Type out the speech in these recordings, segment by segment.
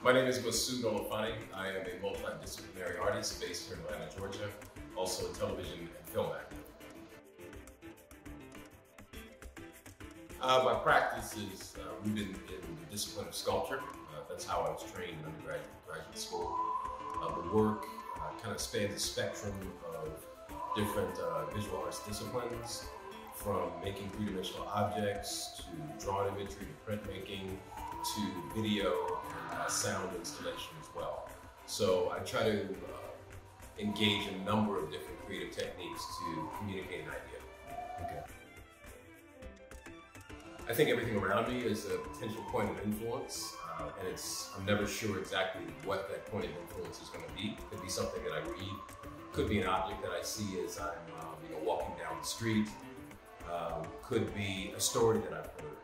My name is Masud Olufani. I am a multidisciplinary artist based here in Atlanta, Georgia, also a television and film actor. My practice is rooted in the discipline of sculpture. That's how I was trained in undergraduate and graduate school. The work kind of spans a spectrum of different visual arts disciplines, from making three-dimensional objects to drawing imagery to printmaking to video and sound installation as well. So I try to engage in a number of different creative techniques to communicate an idea. Okay. I think everything around me is a potential point of influence, and I'm never sure exactly what that point of influence is going to be. It could be something that I read, could be an object that I see as I'm walking down the street, could be a story that I've heard.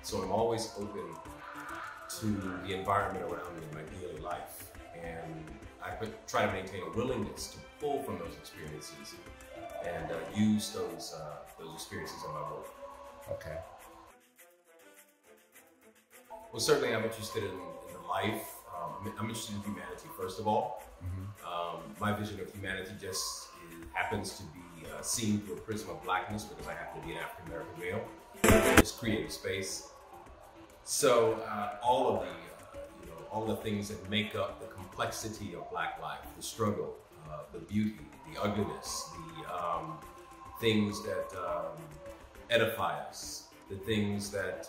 So I'm always open to the environment around me in my daily life, and I try to maintain a willingness to pull from those experiences and use those experiences in my work. Okay. Well, certainly I'm interested in the life. I'm interested in humanity, first of all. My vision of humanity just happens to be seen through a prism of blackness, because I happen to be an African-American male in this creative space. So all of the things that make up the complexity of Black life, the struggle, the beauty, the ugliness, the things that edify us, the things that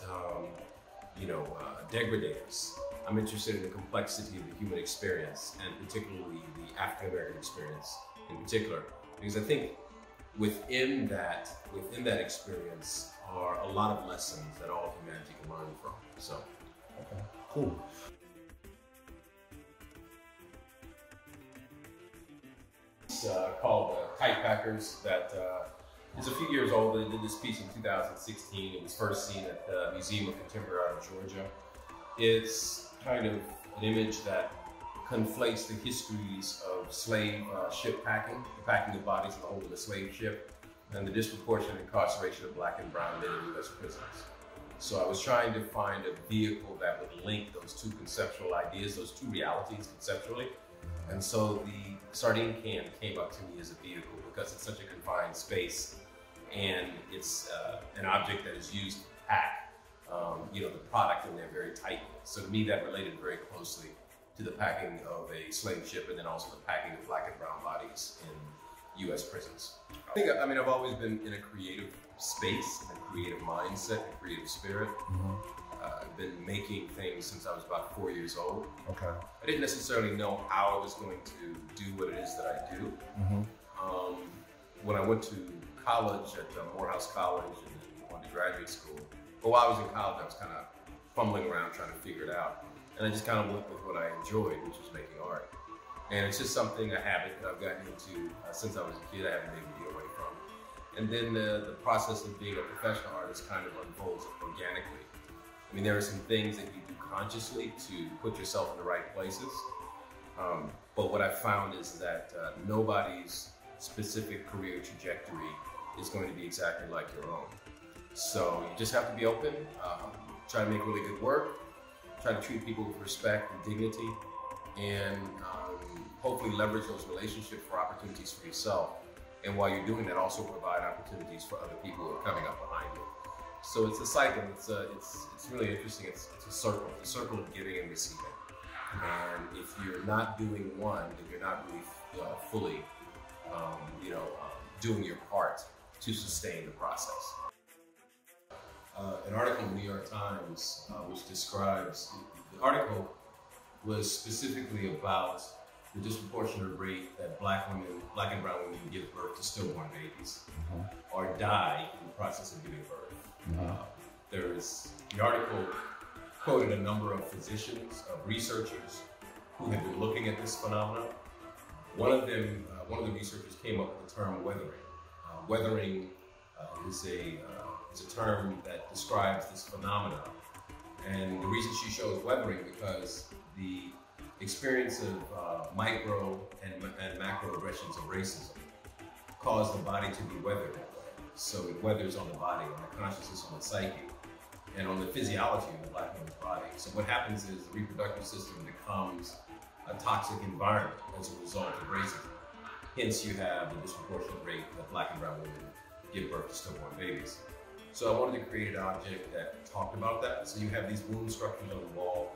degrade us. I'm interested in the complexity of the human experience, and particularly the African-American experience in particular, because I think within that experience are a lot of lessons that all humanity can learn from. So, okay, cool. It's called Kite Packers. That is a few years old. They did this piece in 2016. It was first seen at the Museum of Contemporary Art in Georgia. It's kind of an image that conflates the histories of slave ship packing, the packing of bodies in the hold of a slave ship, and the disproportionate incarceration of Black and brown men in U.S. prisons. So I was trying to find a vehicle that would link those two conceptual ideas, those two realities conceptually. And so the sardine can came up to me as a vehicle, because it's such a confined space, and it's an object that is used to pack the product in there very tightly. So to me, that related very closely to the packing of a slave ship, and then also the packing of Black and brown bodies in U.S. prisons. I've always been in a creative space, in a creative mindset, a creative spirit. I've been making things since I was about 4 years old. Okay. I didn't necessarily know how I was going to do what it is that I do. When I went to college at Morehouse College and went to graduate school, but while I was in college, I was kind of fumbling around trying to figure it out. And I just kind of went with what I enjoyed, which was making art. And it's just something, a habit that I've gotten into since I was a kid. I haven't been able to get away from. And then the process of being a professional artist kind of unfolds organically. There are some things that you do consciously to put yourself in the right places. But what I've found is that nobody's specific career trajectory is going to be exactly like your own. So you just have to be open, try to make really good work, try to treat people with respect and dignity, and hopefully leverage those relationships for opportunities for yourself. And while you're doing that, also provide opportunities for other people who are coming up behind you. So it's a cycle. It's really interesting. It's a circle of giving and receiving. And if you're not doing one, then you're not really fully, doing your part to sustain the process. An article in the New York Times, which describes, the article was specifically about the disproportionate rate that Black and brown women give birth to stillborn babies, or die in the process of giving birth. The article quoted a number of physicians, of researchers who had been looking at this phenomenon. One of the researchers came up with the term weathering. Weathering is a term that describes this phenomenon. And the reason she shows weathering, because the experience of micro and macro aggressions of racism cause the body to be weathered that way. So it weathers on the body, on the consciousness, on the psyche. and on the physiology of the Black woman's body. So what happens is the reproductive system becomes a toxic environment as a result of racism. Hence, you have the disproportionate rate that Black and brown women give birth to stillborn babies. So I wanted to create an object that talked about that. So you have these womb structures on the wall,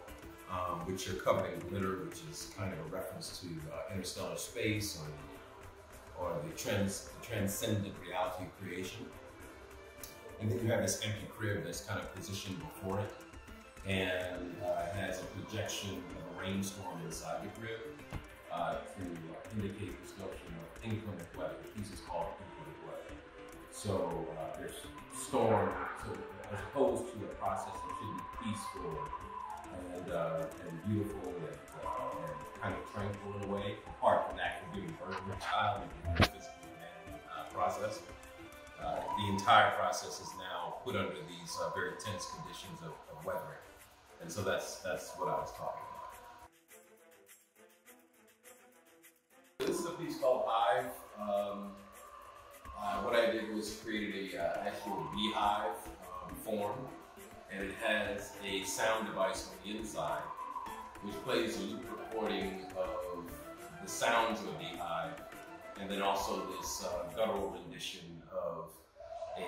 which are covered in glitter, which is kind of a reference to interstellar space or the transcendent reality of creation. And then you have this empty crib that's kind of positioned before it, and it has a projection of a rainstorm inside the crib to indicate this notion of inclement weather. The piece is called inclement weather. So there's storm, so as opposed to a process that should be peaceful and beautiful and kind of tranquil in a way, apart from actually giving birth to a child and the physical demanding process. The entire process is now put under these very tense conditions of weathering. And so that's what I was talking about. This is a piece called Hive. What I did was created a actual beehive form, and it has a sound device on the inside, which plays a loop recording of the sounds of a beehive, and then also this guttural rendition of a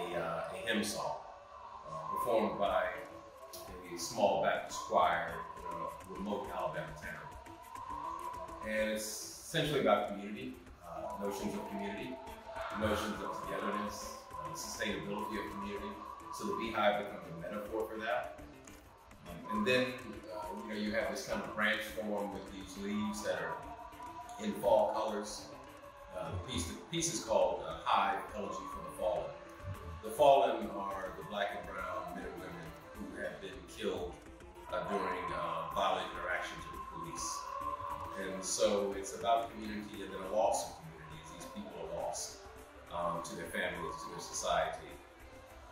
hymn song performed by a small Baptist choir in a remote Alabama town. And it's essentially about community, notions of community, notions of togetherness, sustainability of community. So the beehive becomes a metaphor for that. And then you have this kind of branch form with these leaves that are in fall colors. The piece is called Hive, Elegy for the Fallen. The fallen are the Black and brown men and women who have been killed during violent interactions with police. And so it's about community and then a loss of community as these people are lost to their families, to their society,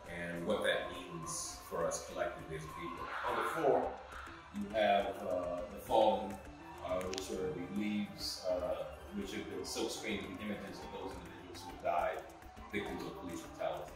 and what that means for us collectively as people. On the floor, you have the fallen, which are the leaves, which have been silk screened with images of those individuals who died, victims of police brutality.